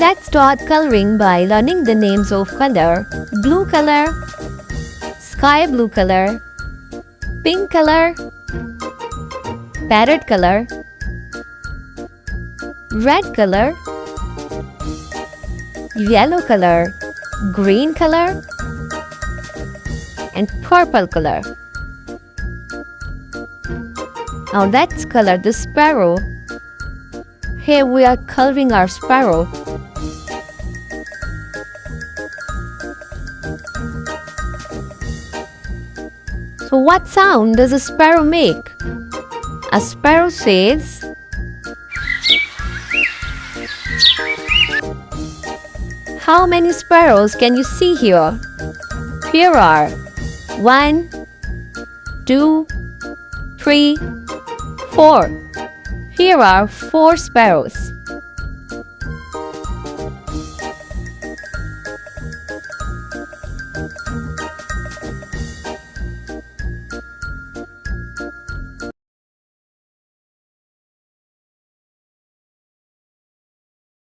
Let's start coloring by learning the names of color. Blue color, sky blue color, pink color, parrot color, red color, yellow color, green color, and purple color. Now let's color the sparrow. Here we are coloring our sparrow. So what sound does a sparrow make? A sparrow says, how many sparrows can you see here? Here are 1, 2, 3, 4. Here are 4 sparrows.